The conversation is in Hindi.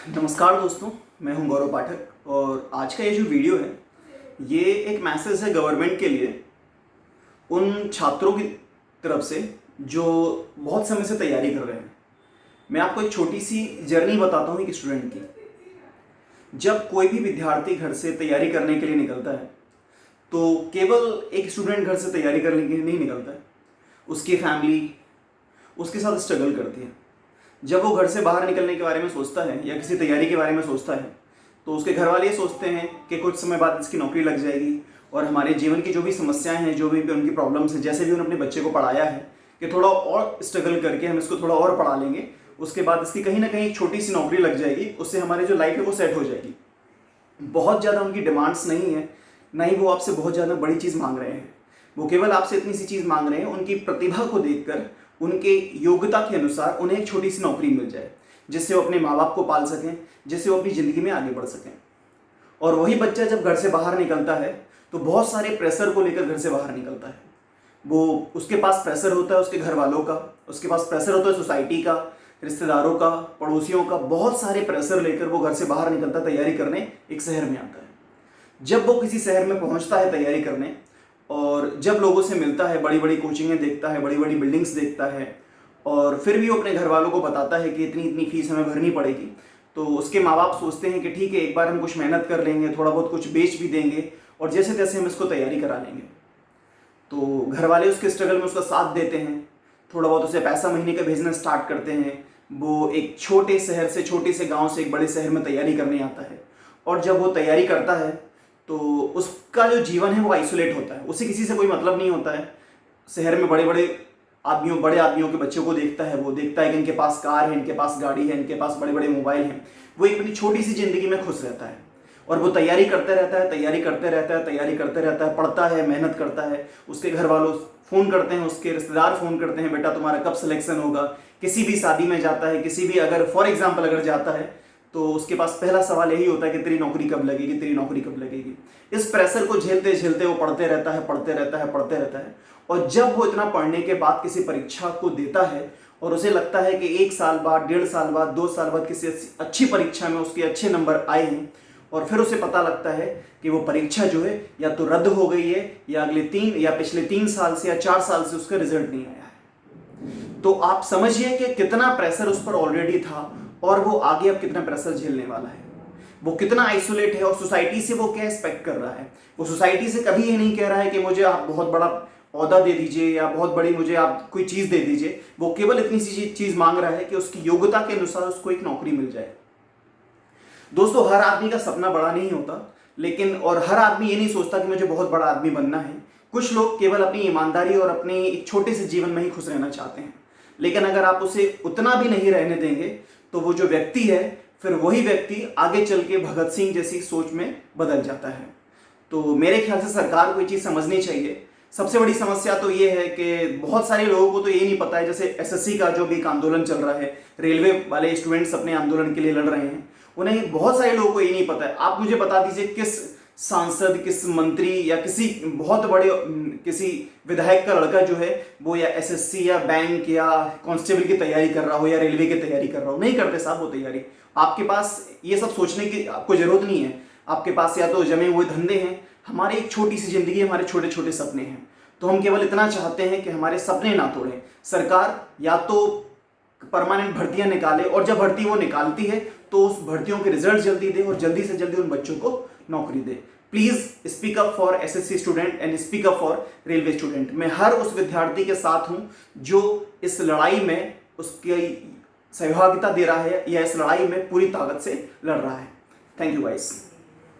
नमस्कार दोस्तों, मैं हूं गौरव पाठक और आज का ये जो वीडियो है ये एक मैसेज है गवर्नमेंट के लिए, उन छात्रों की तरफ से जो बहुत समय से तैयारी कर रहे हैं। मैं आपको एक छोटी सी जर्नी बताता हूं एक स्टूडेंट की। जब कोई भी विद्यार्थी घर से तैयारी करने के लिए निकलता है तो केवल एक स्टूडेंट घर से तैयारी करने के लिए नहीं निकलता है, उसकी फैमिली उसके साथ स्ट्रगल करती है। जब वो घर से बाहर निकलने के बारे में सोचता है या किसी तैयारी के बारे में सोचता है तो उसके घर वाले ये सोचते हैं कि कुछ समय बाद इसकी नौकरी लग जाएगी और हमारे जीवन की जो भी समस्याएं हैं, जो भी उनकी प्रॉब्लम्स हैं, जैसे भी उन्होंने अपने बच्चे को पढ़ाया है कि थोड़ा और स्ट्रगल करके हम इसको थोड़ा और पढ़ा लेंगे, उसके बाद इसकी कहीं ना कहीं एक छोटी सी नौकरी लग जाएगी, उससे हमारी जो लाइफ है वो सेट हो जाएगी। बहुत ज़्यादा उनकी डिमांड्स नहीं है, ना ही वो आपसे बहुत ज़्यादा बड़ी चीज़ मांग रहे हैं। वो केवल आपसे इतनी सी चीज़ मांग रहे हैं, उनकी प्रतिभा को देखकर, उनके योग्यता के अनुसार उन्हें एक छोटी सी नौकरी मिल जाए जिससे वो अपने माँ बाप को पाल सकें, जिससे वो अपनी ज़िंदगी में आगे बढ़ सकें। और वही बच्चा जब घर से बाहर निकलता है तो बहुत सारे प्रेशर को लेकर घर से बाहर निकलता है। वो उसके पास प्रेशर होता है उसके घर वालों का, उसके पास प्रेशर होता है सोसाइटी का, रिश्तेदारों का, पड़ोसियों का, बहुत सारे प्रेशर लेकर वो घर से बाहर निकलता, तैयारी करने एक शहर में आता है। जब वो किसी शहर में पहुंचता है तैयारी करने और जब लोगों से मिलता है, बड़ी बड़ी कोचिंगें देखता है, बड़ी बड़ी बिल्डिंग्स देखता है और फिर भी वो अपने घर वालों को बताता है कि इतनी इतनी फीस हमें भरनी पड़ेगी, तो उसके माँ बाप सोचते हैं कि ठीक है, एक बार हम कुछ मेहनत कर लेंगे, थोड़ा बहुत कुछ बेच भी देंगे और जैसे तैसे हम इसको तैयारी करा लेंगे। तो घर वाले उसके स्ट्रगल में उसका साथ देते हैं, थोड़ा बहुत उसे पैसा महीने का भेजना स्टार्ट करते हैं। वो एक छोटे शहर से, छोटे से गाँव से एक बड़े शहर में तैयारी करने आता है और जब वो तैयारी करता है तो उसका जो जीवन है वो आइसोलेट होता है, उसे किसी से कोई मतलब नहीं होता है। शहर में बड़े आदमियों के बच्चों को देखता है, वो देखता है कि इनके पास कार है, इनके पास गाड़ी है, इनके पास बड़े बड़े मोबाइल हैं। वो एक अपनी छोटी सी ज़िंदगी में खुश रहता है और वो तैयारी करते रहता है, तैयारी करते रहता है, पढ़ता है, मेहनत करता है। उसके घर वालों फ़ोन करते हैं, उसके रिश्तेदार फ़ोन करते हैं, बेटा तुम्हारा कब सिलेक्शन होगा। किसी भी शादी में जाता है, किसी भी अगर फॉर एग्जाम्पल अगर जाता है तो उसके पास पहला सवाल यही होता है कि तेरी नौकरी कब लगेगी, तेरी नौकरी कब लगेगी। इस प्रेशर को झेलते झेलते वो पढ़ते रहता है और जब वो इतना पढ़ने के बाद किसी परीक्षा को देता है और उसे लगता है कि 1 साल बाद, 1.5 साल बाद, 2 साल बाद किसी अच्छी परीक्षा में उसके अच्छे नंबर आए हैं और फिर उसे पता लगता है कि वो परीक्षा जो है या तो रद्द हो गई है या पिछले 3 साल से या 4 साल से उसका रिजल्ट नहीं आया है, तो आप समझिए कि कितना प्रेशर उस पर ऑलरेडी था और वो आगे अब कितना प्रेशर झेलने वाला है। वो कितना आइसोलेट है और सोसाइटी से वो क्या एक्सपेक्ट कर रहा है। वो सोसाइटी से कभी ये नहीं कह रहा है कि मुझे आप बहुत बड़ा औहदा दे दीजिए या बहुत बड़ी मुझे आप कोई चीज़ दे दीजिए। वो केवल इतनी सी चीज़ मांग रहा है कि उसकी योग्यता के अनुसार उसको एक नौकरी मिल जाए। दोस्तों, हर आदमी का सपना बड़ा नहीं होता, लेकिन और हर आदमी ये नहीं सोचता कि मुझे बहुत बड़ा आदमी बनना है। कुछ लोग केवल अपनी ईमानदारी और अपने एक छोटे से जीवन में ही खुश रहना चाहते हैं, लेकिन अगर आप उसे उतना भी नहीं रहने देंगे तो वो जो व्यक्ति है फिर वही व्यक्ति आगे चल के भगत सिंह जैसी सोच में बदल जाता है। तो मेरे ख्याल से सरकार को ये चीज़ समझनी चाहिए। सबसे बड़ी समस्या तो ये है कि बहुत सारे लोगों को तो ये नहीं पता है, जैसे एसएससी का जो भी एक आंदोलन चल रहा है, रेलवे वाले स्टूडेंट्स अपने आंदोलन के लिए लड़ रहे हैं, उन्हें बहुत सारे लोगों को ये नहीं पता है। आप मुझे बता दीजिए किस सांसद, किस मंत्री या किसी बहुत बड़े किसी विधायक का लड़का जो है वो या एसएससी या बैंक या कांस्टेबल की तैयारी कर रहा हो या रेलवे की तैयारी कर रहा हो। नहीं करते साहब वो तैयारी। आपके पास ये सब सोचने की आपको जरूरत नहीं है। आपके पास या तो जमे हुए धंधे हैं, हमारी एक छोटी सी जिंदगी, हमारे छोटे छोटे सपने हैं। तो हम केवल इतना चाहते हैं कि हमारे सपने ना तोड़ें। सरकार या तो परमानेंट भर्तियां निकाले और जब भर्ती वो निकालती है तो उस भर्तियों के रिजल्ट जल्दी दे और जल्दी से जल्दी उन बच्चों को नौकरी दे। Please speak up for SSC student and speak up for railway student. मैं हर उस विद्यार्थी के साथ हूं जो इस लड़ाई में उसकी सहभागिता दे रहा है या इस लड़ाई में पूरी ताकत से लड़ रहा है। Thank you guys.